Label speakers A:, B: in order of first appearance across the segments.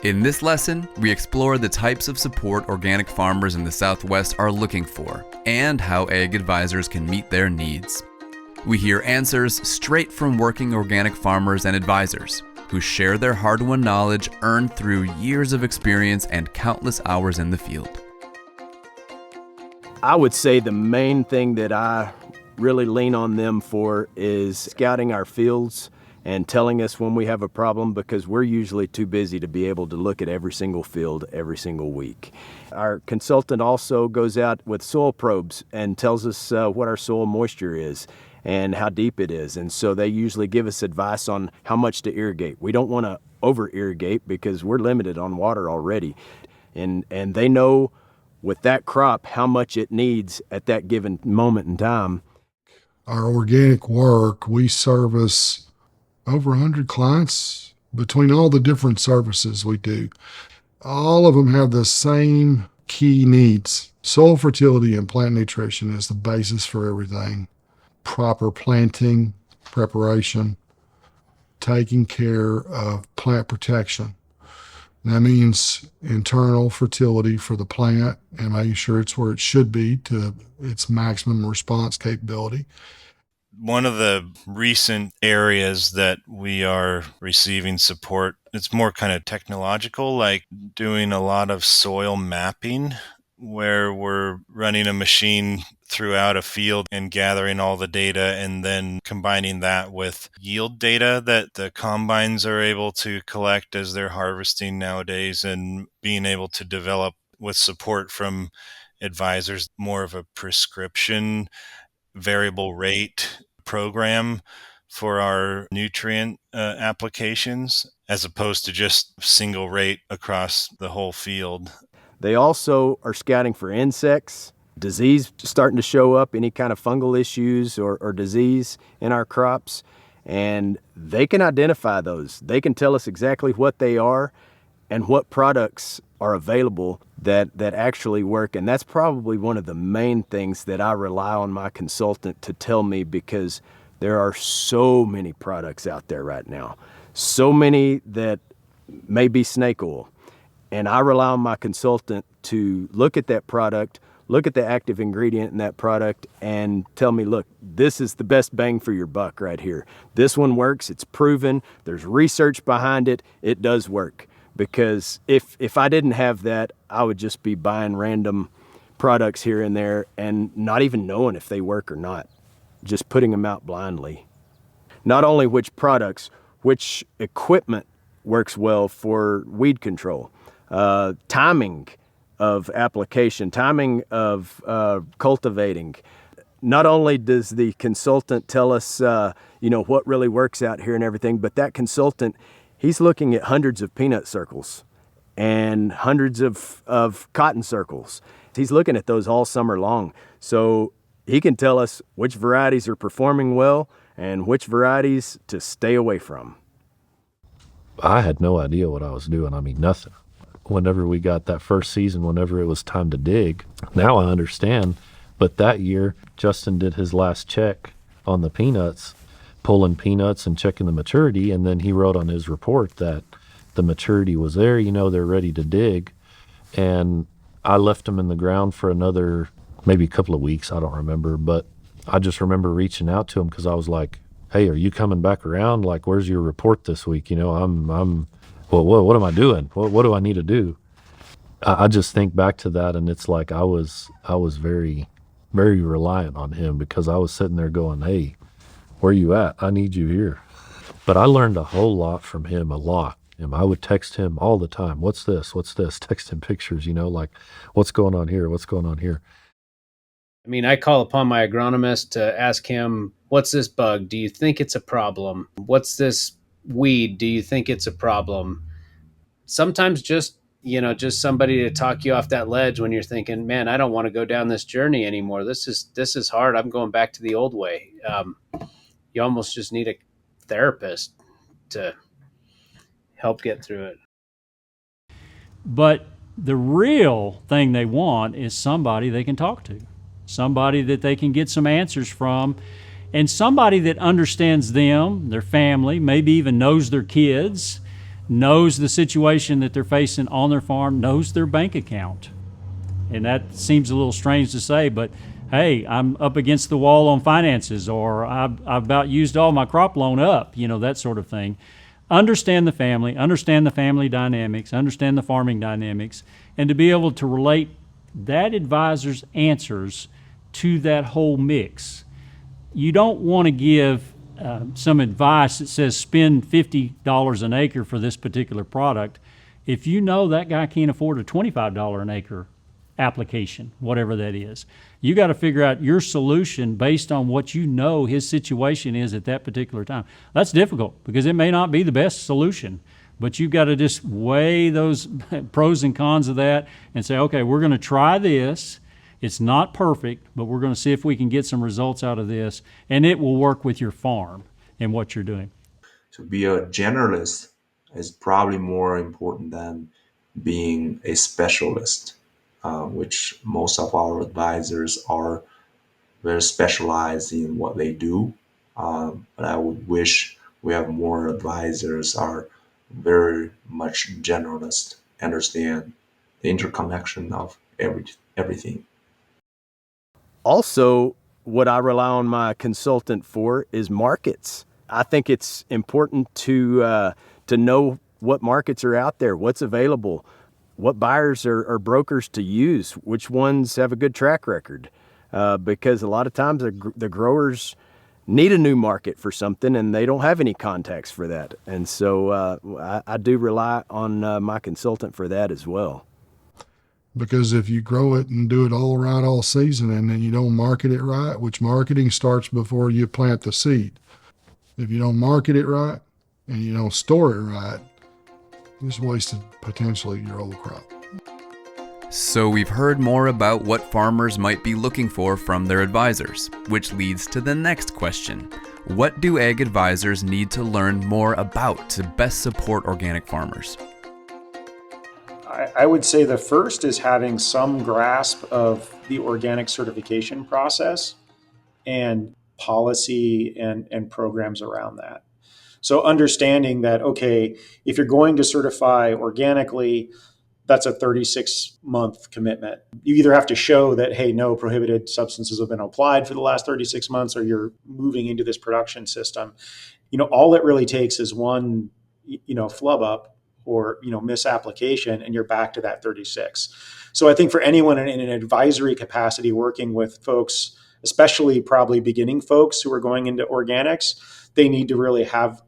A: In this lesson, we explore the types of support organic farmers in the Southwest are looking for and how ag advisors can meet their needs. We hear answers straight from working organic farmers and advisors who share their hard-won knowledge earned through years of experience and countless hours in the field.
B: I would say the main thing that I really lean on them for is scouting our fields and telling us when we have a problem, because we're usually too busy to be able to look at every single field every single week. Our consultant also goes out with soil probes and tells us what our soil moisture is and how deep it is. And so they usually give us advice on how much to irrigate. We don't want to over-irrigate because we're limited on water already. And they know with that crop how much it needs at that given moment in time.
C: Our organic work, we service over 100 clients between all the different services we do. All of them have the same key needs. Soil fertility and plant nutrition is the basis for everything. Proper planting, preparation, taking care of plant protection. That means internal fertility for the plant and making sure it's where it should be to its maximum response capability.
D: One of the recent areas that we are receiving support, it's more kind of technological, like doing a lot of soil mapping, where we're running a machine throughout a field and gathering all the data and then combining that with yield data that the combines are able to collect as they're harvesting nowadays, and being able to develop, with support from advisors, more of a prescription variable rate program for our nutrient applications, as opposed to just single rate across the whole field.
B: They also are scouting for insects, disease starting to show up, any kind of fungal issues or disease in our crops, and they can identify those. They can tell us exactly what they are and what products are available that actually work. And that's probably one of the main things that I rely on my consultant to tell me, because there are so many products out there right now, so many that may be snake oil. And I rely on my consultant to look at that product, look at the active ingredient in that product, and tell me, look, this is the best bang for your buck right here. This one works, it's proven, there's research behind it, it does work. Because if I didn't have that, I would just be buying random products here and there and not even knowing if they work or not, just putting them out blindly. Not only which products, which equipment works well for weed control, timing of application, timing of cultivating. Not only does the consultant tell us, what really works out here and everything, but that consultant, he's looking at hundreds of peanut circles and hundreds of cotton circles. He's looking at those all summer long. So he can tell us which varieties are performing well and which varieties to stay away from.
E: I had no idea what I was doing. I mean, nothing. Whenever we got that first season, whenever it was time to dig, now I understand. But that year, Justin did his last check on the peanuts, pulling peanuts and checking the maturity, and then he wrote on his report that the maturity was there, they're ready to dig. And I left them in the ground for another, maybe a couple of weeks, I don't remember, but I just remember reaching out to him because I was like, hey, are you coming back around? Like, where's your report this week? What am I doing? What do I need to do? I just think back to that, and it's like I was very, very reliant on him, because I was sitting there going, hey, where you at? I need you here. But I learned a whole lot from him, a lot. And I would text him all the time. What's this? What's this? Text him pictures, like, what's going on here? What's going on here?
F: I mean, I call upon my agronomist to ask him, what's this bug? Do you think it's a problem? What's this weed? Do you think it's a problem? Sometimes just somebody to talk you off that ledge when you're thinking, man, I don't want to go down this journey anymore. This is hard. I'm going back to the old way. You almost just need a therapist to help get through it.
G: But the real thing they want is somebody they can talk to, somebody that they can get some answers from, and somebody that understands them, their family, maybe even knows their kids, knows the situation that they're facing on their farm, knows their bank account. And that seems a little strange to say, but hey, I'm up against the wall on finances, or I've about used all my crop loan up, that sort of thing. Understand the family dynamics, understand the farming dynamics, and to be able to relate that advisor's answers to that whole mix. You don't want to give some advice that says spend $50 an acre for this particular product if you know that guy can't afford a $25 an acre application, whatever that is. You got to figure out your solution based on what you know his situation is at that particular time. That's difficult because it may not be the best solution, but you've got to just weigh those pros and cons of that and say, okay, we're going to try this. It's not perfect, but we're going to see if we can get some results out of this, and it will work with your farm and what you're doing.
H: To be a generalist is probably more important than being a specialist, which most of our advisors are very specialized in what they do. But I would wish we have more advisors are very much generalist, understand the interconnection of everything.
B: Also, what I rely on my consultant for is markets. I think it's important to know what markets are out there, what's available, what buyers or brokers to use, which ones have a good track record. Because a lot of times the growers need a new market for something and they don't have any contacts for that. And so I do rely on my consultant for that as well.
C: Because if you grow it and do it all right all season and then you don't market it right, which marketing starts before you plant the seed. If you don't market it right and you don't store it right, you just wasted potentially your whole crop.
A: So we've heard more about what farmers might be looking for from their advisors, which leads to the next question. What do ag advisors need to learn more about to best support organic farmers?
I: I would say the first is having some grasp of the organic certification process and policy and programs around that. So understanding that, okay, if you're going to certify organically, that's a 36-month commitment. You either have to show that, hey, no prohibited substances have been applied for the last 36 months, or you're moving into this production system. All it really takes is one, flub up or misapplication, and you're back to that 36. So I think for anyone in an advisory capacity working with folks, especially probably beginning folks who are going into organics, they need to really have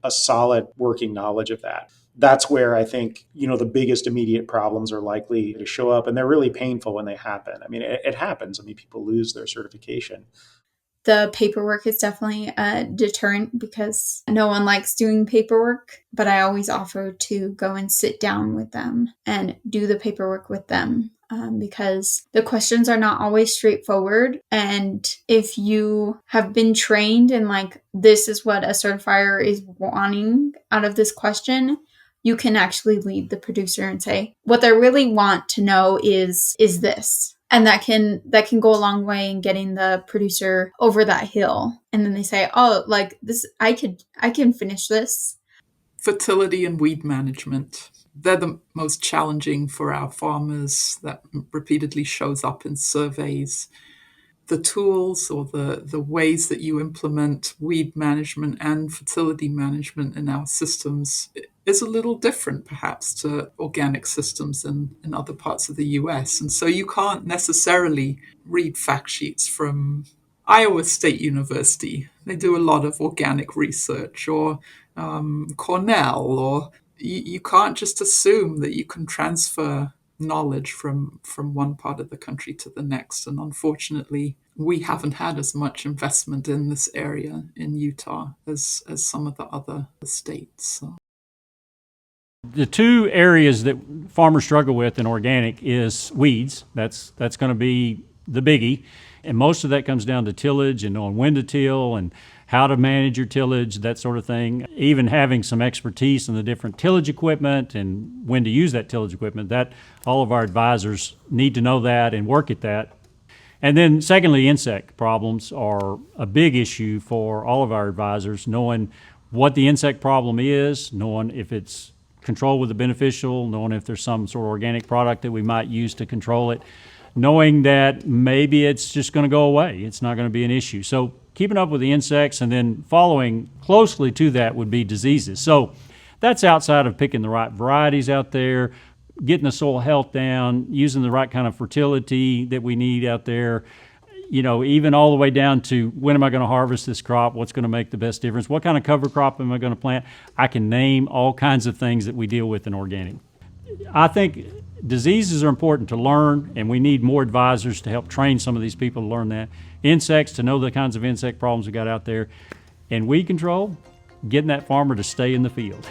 I: a solid working knowledge of that. That's where I think, the biggest immediate problems are likely to show up, and they're really painful when they happen. I mean, it happens. I mean, people lose their certification.
J: The paperwork is definitely a deterrent because no one likes doing paperwork, but I always offer to go and sit down with them and do the paperwork with them because the questions are not always straightforward. And if you have been trained in this is what a certifier is wanting out of this question, you can actually lead the producer and say, what they really want to know is this. And that can go a long way in getting the producer over that hill. And then they say, oh, this, I can finish this.
K: Fertility and weed management. They're the most challenging for our farmers. That repeatedly shows up in surveys. The tools or the ways that you implement weed management and fertility management in our systems is a little different perhaps to organic systems in other parts of the US. And so you can't necessarily read fact sheets from Iowa State University. They do a lot of organic research, or Cornell, or you can't just assume that you can transfer knowledge from one part of the country to the next. And unfortunately, we haven't had as much investment in this area in Utah as some of the other states. So.
G: The two areas that farmers struggle with in organic is weeds. That's going to be the biggie. And most of that comes down to tillage and knowing when to till and how to manage your tillage, that sort of thing. Even having some expertise in the different tillage equipment and when to use that tillage equipment, that all of our advisors need to know that and work at that. And then secondly, insect problems are a big issue for all of our advisors, knowing what the insect problem is, knowing if it's control with the beneficial, knowing if there's some sort of organic product that we might use to control it, knowing that maybe it's just going to go away. It's not going to be an issue. So keeping up with the insects, and then following closely to that would be diseases. So that's outside of picking the right varieties out there, getting the soil health down, using the right kind of fertility that we need out there, even all the way down to when am I going to harvest this crop, what's going to make the best difference, what kind of cover crop am I going to plant. I can name all kinds of things that we deal with in organic. I think diseases are important to learn, and we need more advisors to help train some of these people to learn that. Insects, to know the kinds of insect problems we got out there. And weed control, getting that farmer to stay in the field.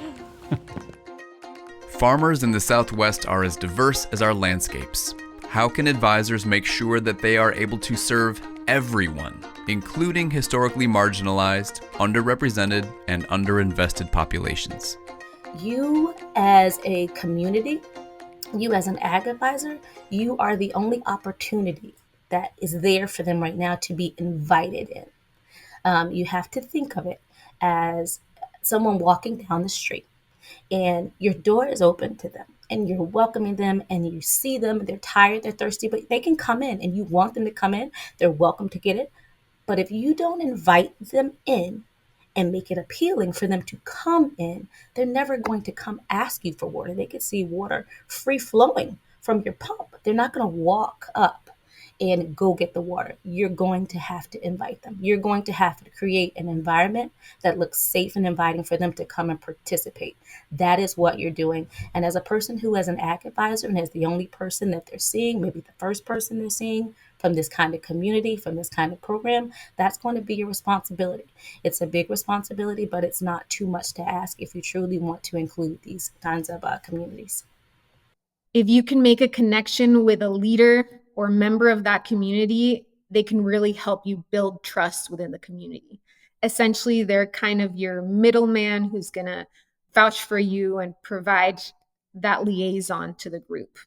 A: Farmers in the Southwest are as diverse as our landscapes. How can advisors make sure that they are able to serve everyone, including historically marginalized, underrepresented, and underinvested populations?
L: You as a community, you as an ag advisor, you are the only opportunity that is there for them right now to be invited in. You have to think of it as someone walking down the street, and your door is open to them, and you're welcoming them, and you see them, they're tired, they're thirsty, but they can come in, and you want them to come in, they're welcome to get it. But if you don't invite them in and make it appealing for them to come in, they're never going to come ask you for water. They could see water free flowing from your pump. They're not going to walk up and go get the water. You're going to have to invite them. You're going to have to create an environment that looks safe and inviting for them to come and participate. That is what you're doing. And as a person who is an ag advisor and is the only person that they're seeing, maybe the first person they're seeing from this kind of community, from this kind of program, that's going to be your responsibility. It's a big responsibility, but it's not too much to ask if you truly want to include these kinds of communities.
M: If you can make a connection with a leader or member of that community, they can really help you build trust within the community. Essentially, they're kind of your middleman who's going to vouch for you and provide that liaison to the group.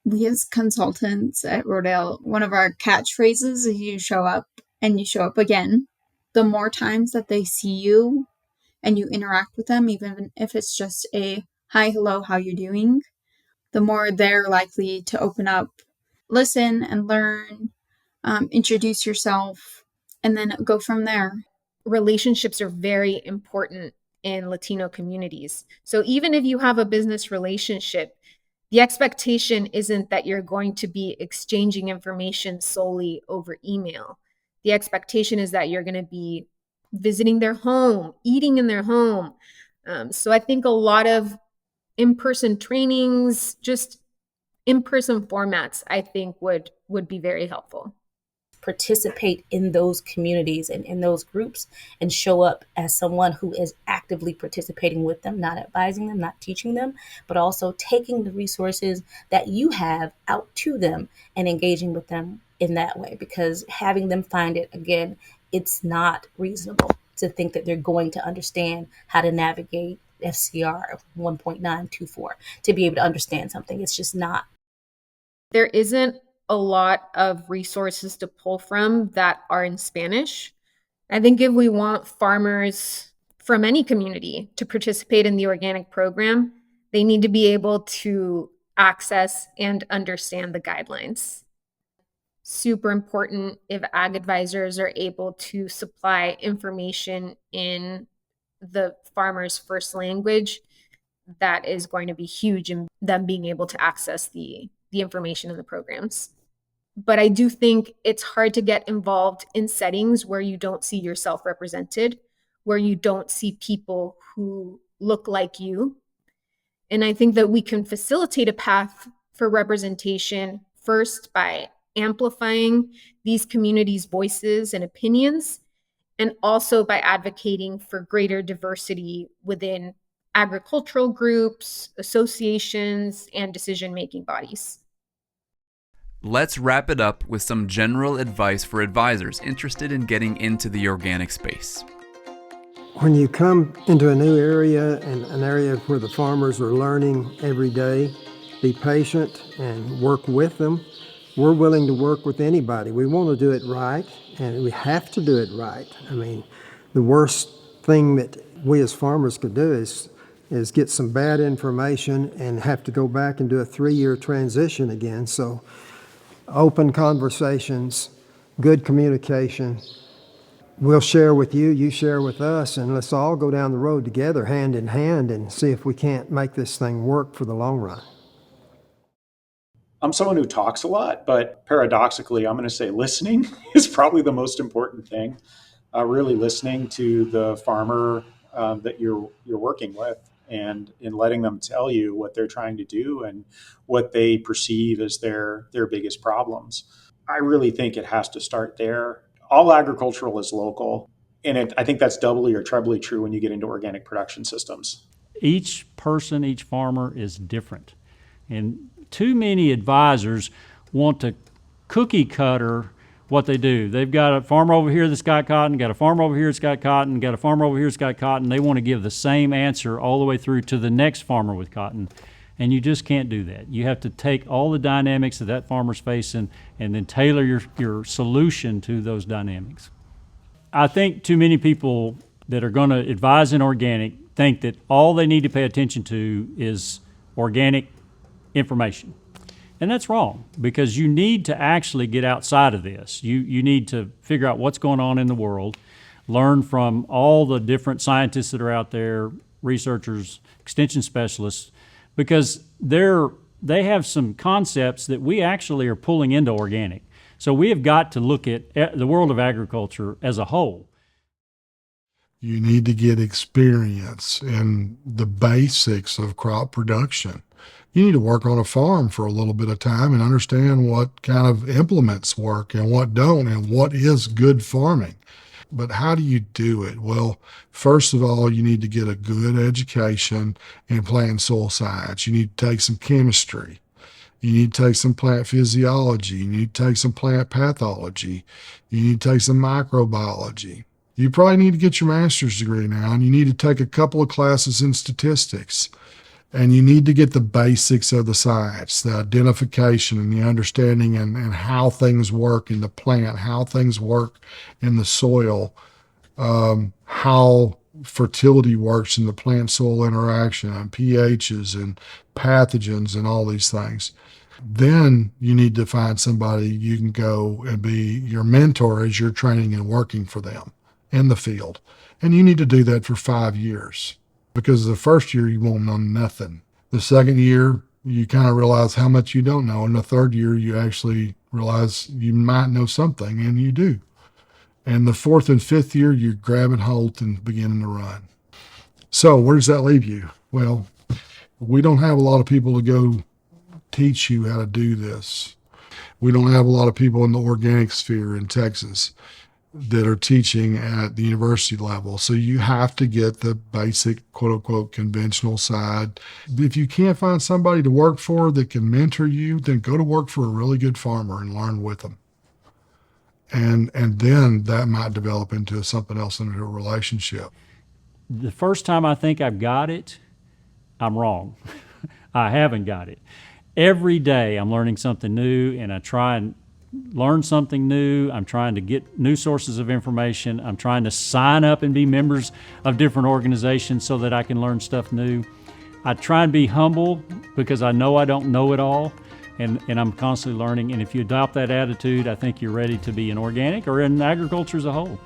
J: We as consultants at Rodale, one of our catchphrases is you show up and you show up again. The more times that they see you and you interact with them, even if it's just a hi, hello, how you doing, the more they're likely to open up, listen and learn, introduce yourself, and then go from there.
M: Relationships are very important in Latino communities. So even if you have a business relationship, the expectation isn't that you're going to be exchanging information solely over email. The expectation is that you're going to be visiting their home, eating in their home. So I think a lot of in-person trainings, just in-person formats, I think would be very helpful.
L: Participate in those communities and in those groups and show up as someone who is actively participating with them, not advising them, not teaching them, but also taking the resources that you have out to them and engaging with them in that way. Because having them find it, again, it's not reasonable to think that they're going to understand how to navigate FCR 1.924 to be able to understand something. It's just not.
M: There isn't a lot of resources to pull from that are in Spanish. I think if we want farmers from any community to participate in the organic program, they need to be able to access and understand the guidelines. Super important if ag advisors are able to supply information in the farmer's first language. That is going to be huge in them being able to access the information in the programs. But I do think it's hard to get involved in settings where you don't see yourself represented, where you don't see people who look like you. And I think that we can facilitate a path for representation first by amplifying these communities' voices and opinions, and also by advocating for greater diversity within agricultural groups, associations, and decision-making bodies.
A: Let's wrap it up with some general advice for advisors interested in getting into the organic space.
N: When you come into a new area and an area where the farmers are learning every day, be patient and work with them. We're willing to work with anybody. We want to do it right, and we have to do it right. I mean, the worst thing that we as farmers could do is is get some bad information and have to go back and do a 3-year transition again. So open conversations, good communication. We'll share with you, you share with us, and let's all go down the road together, hand in hand, and see if we can't make this thing work for the long run.
I: I'm someone who talks a lot, but paradoxically, I'm going to say listening is probably the most important thing. Really listening to the farmer that you're working with, and in letting them tell you what they're trying to do and what they perceive as their biggest problems. I really think it has to start there. All agricultural is local, and I think that's doubly or trebly true when you get into organic production systems.
G: Each person, each farmer is different. And too many advisors want to cookie cutter what they do. They've got a farmer over here that's got cotton, got a farmer over here that's got cotton, got a farmer over here that's got cotton. They want to give the same answer all the way through to the next farmer with cotton. And you just can't do that. You have to take all the dynamics that farmer's facing and then tailor your solution to those dynamics. I think too many people that are going to advise in organic think that all they need to pay attention to is organic information. And that's wrong, because you need to actually get outside of this. You need to figure out what's going on in the world, learn from all the different scientists that are out there, researchers, extension specialists, because they have some concepts that we actually are pulling into organic. So we have got to look at the world of agriculture as a whole.
C: You need to get experience in the basics of crop production. You need to work on a farm for a little bit of time and understand what kind of implements work and what don't, and what is good farming. But how do you do it? Well, first of all, you need to get a good education in plant and soil science. You need to take some chemistry. You need to take some plant physiology. You need to take some plant pathology. You need to take some microbiology. You probably need to get your master's degree now, and you need to take a couple of classes in statistics. And you need to get the basics of the science, the identification and the understanding and how things work in the plant, how things work in the soil, how fertility works in the plant-soil interaction, and pHs and pathogens and all these things. Then you need to find somebody you can go and be your mentor as you're training and working for them in the field. And you need to do that for 5 years. Because the first year you won't know nothing. The second year, you kind of realize how much you don't know. And the third year, you actually realize you might know something, and you do. And the fourth and fifth year, you're grabbing hold and beginning to run. So where does that leave you? Well, we don't have a lot of people to go teach you how to do this. We don't have a lot of people in the organic sphere in Texas that are teaching at the university level. So you have to get the basic, quote unquote, conventional side. If you can't find somebody to work for that can mentor you, then go to work for a really good farmer and learn with them. And then that might develop into something else, into a relationship.
G: The first time I think I've got it, I'm wrong. I haven't got it. Every day I'm learning something new, and I try and learn something new. I'm trying to get new sources of information. I'm trying to sign up and be members of different organizations so that I can learn stuff new. I try and be humble because I know I don't know it all, and I'm constantly learning. And if you adopt that attitude, I think you're ready to be in organic or in agriculture as a whole.